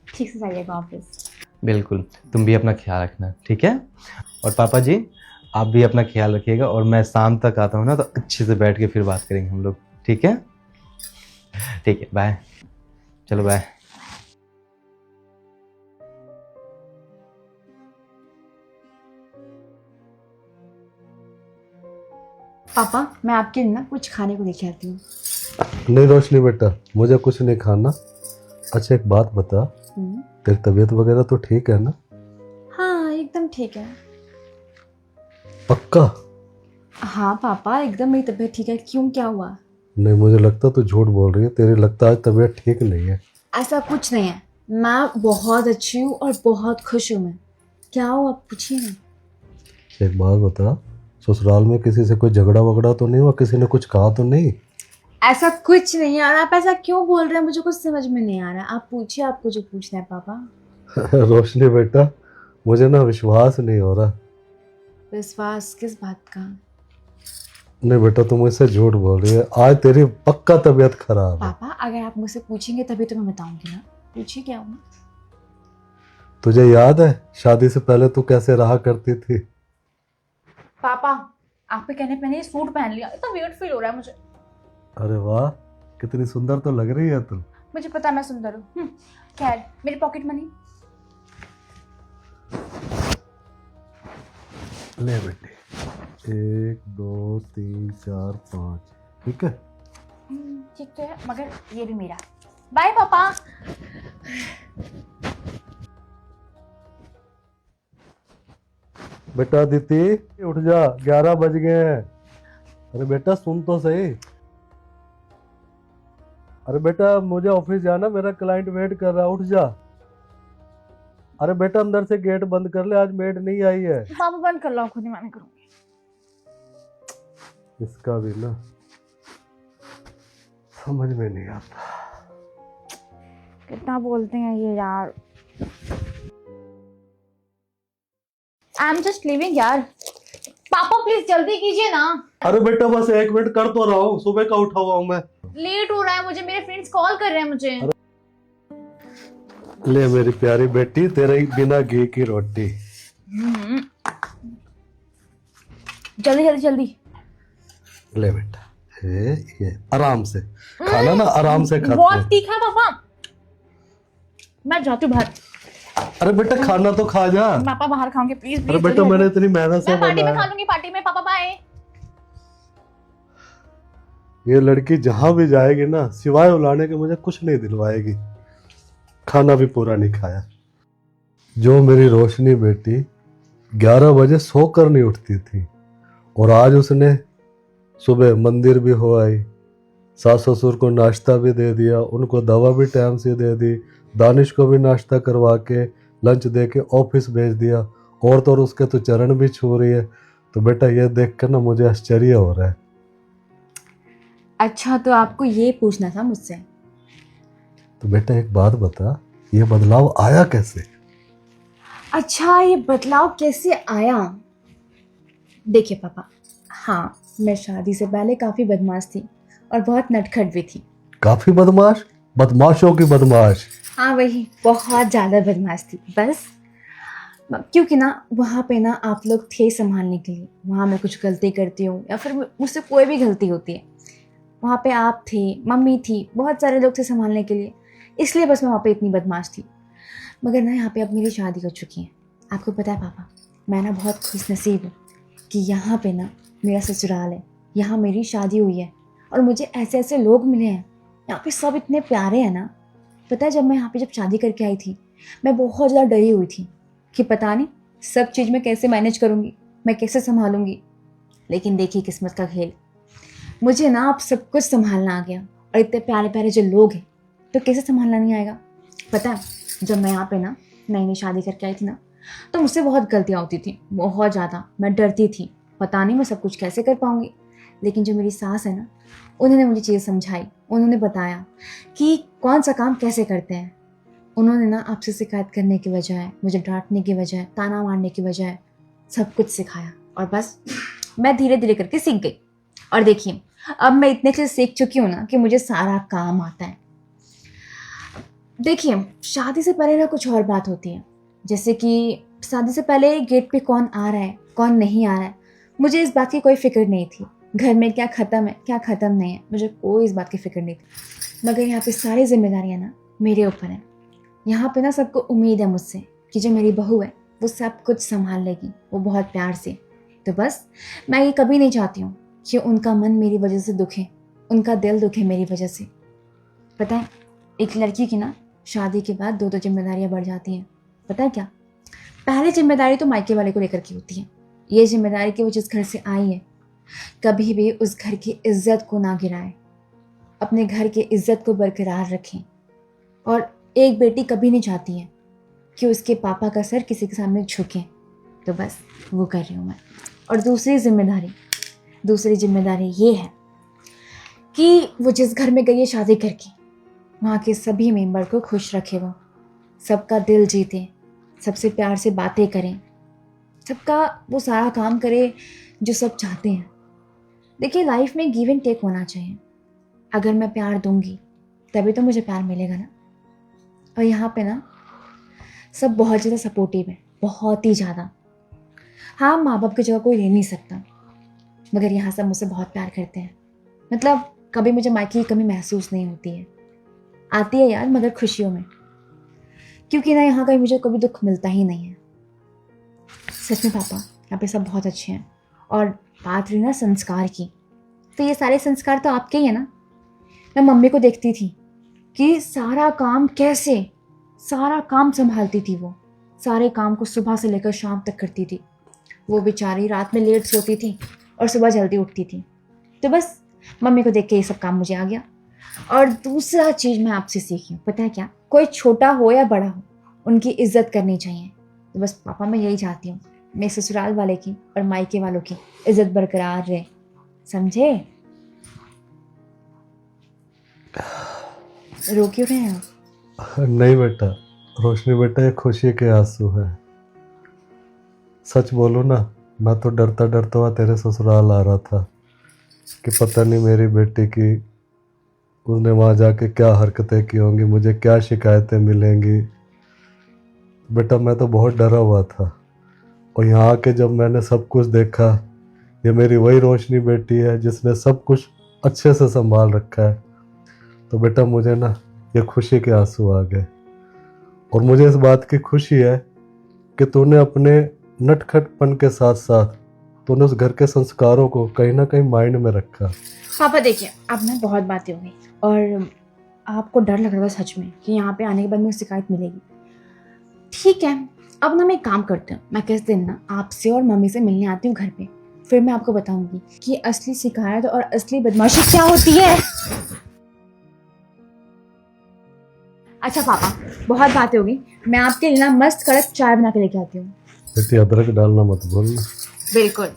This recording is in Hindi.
ठीक से जाइएगा ऑफिस। बिल्कुल, तुम भी अपना ख्याल रखना, ठीक है। और पापा जी आप भी अपना ख्याल रखिएगा, और मैं शाम तक आता हूँ ना, तो अच्छे से बैठ के फिर बात करेंगे हम लोग, ठीक है। ठीक है, बाय। चलो बाय। पापा मैं आपके लिए ना कुछ खाने को लेके आती हूँ। नहीं रोशनी बेटा, मुझे कुछ नहीं खाना। अच्छा एक बात बता, तेरी तबीयत वगैरह तो ठीक है ना? हाँ एकदम ठीक है। पक्का? हाँ पापा एकदम मेरी तबीयत ठीक है। क्यों, क्या हुआ? नहीं मुझे लगता तू झूठ बोल रही है, तेरी लगता है आज तबीयत ठीक नहीं है। ऐसा कुछ नहीं है, मैं बहुत अच्छी हूँ और बहुत खुश हूँ। मैं क्या हूँ आप पूछिए ना। एक बात बता, ससुराल में किसी से कोई झगड़ा वगड़ा तो नहीं हुआ? किसी ने कुछ कहा तो नहीं? ऐसा कुछ नहीं है, और आप ऐसा क्यों बोल रहे हैं? मुझे कुछ समझ में नहीं आ रहा। आप पूछिए, आपको जो पूछना है पापा। रोशनी बेटा, मुझे ना विश्वास नहीं हो रहा। विश्वास किस बात का? नहीं बेटा, तुम मुझसे झूठ बोल रही है, आज तेरी पक्का तबीयत खराब है। पापा अगर आप मुझसे पूछेंगे तभी तो मैं बताऊंगी ना। पूछिए क्या हुआ। तुझे याद है शादी से पहले तू कैसे रहा करती थी? पापा आपके कहने पे नहीं सूट पहन लिया, इतना वियर्ड फील हो रहा है मुझे। अरे वाह, कितनी सुंदर तो लग रही है तू। मुझे पता है मैं सुंदर हूँ। खैर मेरी पॉकेट मनी। ले बेटे, 1 2 3 4 5, ठीक है। ठीक तो है, मगर ये भी मेरा। बाय पापा। बेटा अदिति उठ जा, 11 बज गए हैं। अरे बेटा सुन तो सही। अरे बेटा मुझे ऑफिस जाना, मेरा क्लाइंट वेट कर रहा है, उठ जा। अरे बेटा अंदर से गेट बंद कर ले, आज मेड नहीं आई है। पापा बंद कर लो, खुद ही मैं करूंगी। इसका भी ना समझ में नहीं आता। कितना बोलते हैं ये यार। आई एम जस्ट लिविंग यार। पापा प्लीज जल्दी कीजिए ना। अरे बेटा बस 1 मिनट कर तो रहा हूँ, सुबह का उठा हुआ हूँ मैं। लेट हो रहा है मुझे, मेरे फ्रेंड्स कॉल कर रहे हैं मुझे। ले मेरी प्यारी बेटी, तेरे बिना घी की रोटी। जल्दी जल्दी जल्दी। ले बेटा, ये आराम से खाना ना, आराम से खाते बहुत हैं। तीखा पापा। मैं जाती हूँ बाहर। अरे बेटा खाना तो खा जा। पापा बाहर खाऊंगे प्लीज। अरे बेटा मैंने इतनी मेहनत से मैं पार्टी में खा बनाया। लूंगी, पार्टी में। पापा बाय। ये लड़की जहां भी जाएगी ना, सिवाय उलाने के मुझे कुछ नहीं दिलवाएगी। खाना भी पूरा नहीं खाया। जो मेरी रोशनी बेटी 11 बजे सोकर नहीं उठती थी, और आज उसने सुबह मंदिर भी हो आई, सास ससुर को नाश्ता भी दे दिया, उनको दवा भी टाइम से दे दी, दानिश को भी नाश्ता करवा के लंच दे के ऑफिस भेज दिया, और उसके तो चरण भी छू रही है। तो बेटा ये देख कर ना मुझे आश्चर्य हो रहा है। अच्छा तो आपको ये पूछना था मुझसे। तो बेटा एक बात बता, ये बदलाव आया कैसे? अच्छा ये बदलाव कैसे आया? देखिए पापा, हाँ मैं शादी से पहले काफ़ी बदमाश थी और बहुत नटखट भी थी। काफी बदमाश? बदमाशों की बदमाश? हाँ वही, बहुत ज़्यादा बदमाश थी बस। क्योंकि ना वहाँ पे ना आप लोग थे संभालने के लिए। वहाँ मैं कुछ गलती करती हूँ या फिर मुझसे कोई भी गलती होती है, वहाँ पे आप थे, मम्मी थी, बहुत सारे लोग थे संभालने के लिए, इसलिए बस मैं वहाँ पे इतनी बदमाश थी। मगर ना यहाँ पे अब मेरी शादी हो चुकी है। आपको पता है पापा, मैं ना बहुत खुशनसीब हूँ कि यहाँ पे ना मेरा ससुराल है, यहाँ मेरी शादी हुई है और मुझे ऐसे ऐसे लोग मिले हैं। यहाँ पे सब इतने प्यारे हैं ना। पता है जब मैं यहाँ पे जब शादी करके आई थी, मैं बहुत ज़्यादा डरी हुई थी कि पता नहीं सब चीज़ मैं कैसे मैनेज करूँगी, मैं कैसे संभालूँगी। लेकिन देखिए किस्मत का खेल, मुझे ना अब सब कुछ संभालना आ गया। और इतने प्यारे प्यारे जो लोग हैं तो कैसे संभालना नहीं आएगा। पता है जब मैं यहाँ पे ना नई नई शादी करके आई थी ना, तो मुझसे बहुत गलतियाँ होती थी, बहुत ज़्यादा। मैं डरती थी, पता नहीं मैं सब कुछ कैसे कर पाऊँगी। लेकिन जो मेरी सास है ना, उन्होंने मुझे चीज़ समझाई, उन्होंने बताया कि कौन सा काम कैसे करते हैं। उन्होंने ना आपसे शिकायत करने की बजाय, मुझे डांटने की बजाय, ताना मारने की बजाय सब कुछ सिखाया। और बस मैं धीरे धीरे करके सीख गई। और देखिए, अब मैं इतने अच्छे से सीख चुकी हूँ ना कि मुझे सारा काम आता है। देखिए, शादी से पहले ना कुछ और बात होती है, जैसे कि शादी से पहले गेट पे कौन आ रहा है कौन नहीं आ रहा है, मुझे इस बात की कोई फिक्र नहीं थी। घर में क्या ख़त्म है क्या ख़त्म नहीं है, मुझे कोई इस बात की फिक्र नहीं थी। मगर यहाँ पे सारी जिम्मेदारियाँ ना मेरे ऊपर हैं। यहाँ पे ना सबको उम्मीद है मुझसे कि जो मेरी बहू है वो सब कुछ संभाल लेगी, वो बहुत प्यार से। तो बस मैं ये कभी नहीं चाहती हूँ कि उनका मन मेरी वजह से दुखे, उनका दिल दुखे मेरी वजह से। पता है, एक लड़की की ना शादी के बाद दो जिम्मेदारियाँ बढ़ जाती हैं। पता है क्या? पहली जिम्मेदारी तो मायके वाले को लेकर की होती है। ये जिम्मेदारी कि वो जिस घर से आई है कभी भी उस घर की इज्जत को ना गिराए, अपने घर की इज्जत को बरकरार रखें। और एक बेटी कभी नहीं चाहती है कि उसके पापा का सर किसी के सामने झुके। तो बस वो कर रही हूँ मैं। और दूसरी जिम्मेदारी ये है कि वो जिस घर में गई है शादी करके, वहाँ के सभी मेंबर को खुश रखे, वो सबका दिल जीते, सबसे प्यार से बातें करें, सबका वो सारा काम करे जो सब चाहते हैं। देखिए, लाइफ में गिव एंड टेक होना चाहिए। अगर मैं प्यार दूंगी तभी तो मुझे प्यार मिलेगा ना। और यहाँ पे ना सब बहुत ज़्यादा सपोर्टिव है, बहुत ही ज़्यादा। हाँ, माँ बाप की जगह कोई ले नहीं सकता, मगर यहाँ सब मुझसे बहुत प्यार करते हैं। मतलब कभी मुझे मायके की कमी महसूस नहीं होती है। आती है यार, मगर खुशियों में, क्योंकि ना यहाँ कहीं मुझे कभी दुख मिलता ही नहीं है। सच में पापा यहाँ पे सब बहुत अच्छे हैं। और बात रही ना संस्कार की, तो ये सारे संस्कार तो आपके ही है ना। मैं मम्मी को देखती थी कि सारा काम संभालती थी। वो सारे काम को सुबह से लेकर शाम तक करती थी। वो बेचारी रात में लेट सोती थी और सुबह जल्दी उठती थी। तो बस मम्मी को देख के ये सब काम मुझे आ गया। और दूसरा चीज़ मैं आपसे सीखी हूँ, पता है क्या? कोई छोटा हो या बड़ा हो, उनकी इज्जत करनी चाहिए। तो बस पापा मैं यही चाहती हूँ, मेरे ससुराल वाले की और मायके वालों की इज्जत बरकरार रहे, समझे? रो क्यों रहे हैं आप? नहीं बेटा, रोशनी बेटा, ये खुशी के आंसू है। सच बोलूं ना, मैं तो डरता डरता हुआ तेरे ससुराल आ रहा था कि पता नहीं मेरी बेटी की उसने वहाँ जाके क्या हरकतें की होंगी, मुझे क्या शिकायतें मिलेंगी। बेटा मैं तो बहुत डरा हुआ था, और यहाँ आके जब मैंने सब कुछ देखा, ये मेरी वही रोशनी बेटी है जिसने सब कुछ अच्छे से संभाल रखा है, तो बेटा मुझे ना ये खुशी के आंसू आ गए। और मुझे इस बात की खुशी है कि तूने अपने नटखटपन के साथ साथ तूने उस घर के संस्कारों को कहीं ना कहीं माइंड में रखा। पापा देखिए, अब ना बहुत बातें हो गई और आपको डर लग रहा था सच में कि यहाँ पे आने के बाद मुझे शिकायत मिलेगी। ठीक है, अब ना मैं एक काम करती हूँ, मैं किस दिन ना आपसे और मम्मी से मिलने आती हूँ घर पे, फिर मैं आपको बताऊंगी कि असली शिकायत और असली बदमाशी क्या होती है। अच्छा पापा, बहुत बातें हो गई, मैं आपके लिए ना मस्त कड़क चाय बना के लेके आती हूँ। बेटी अदरक डालना मत भूलना। बिल्कुल।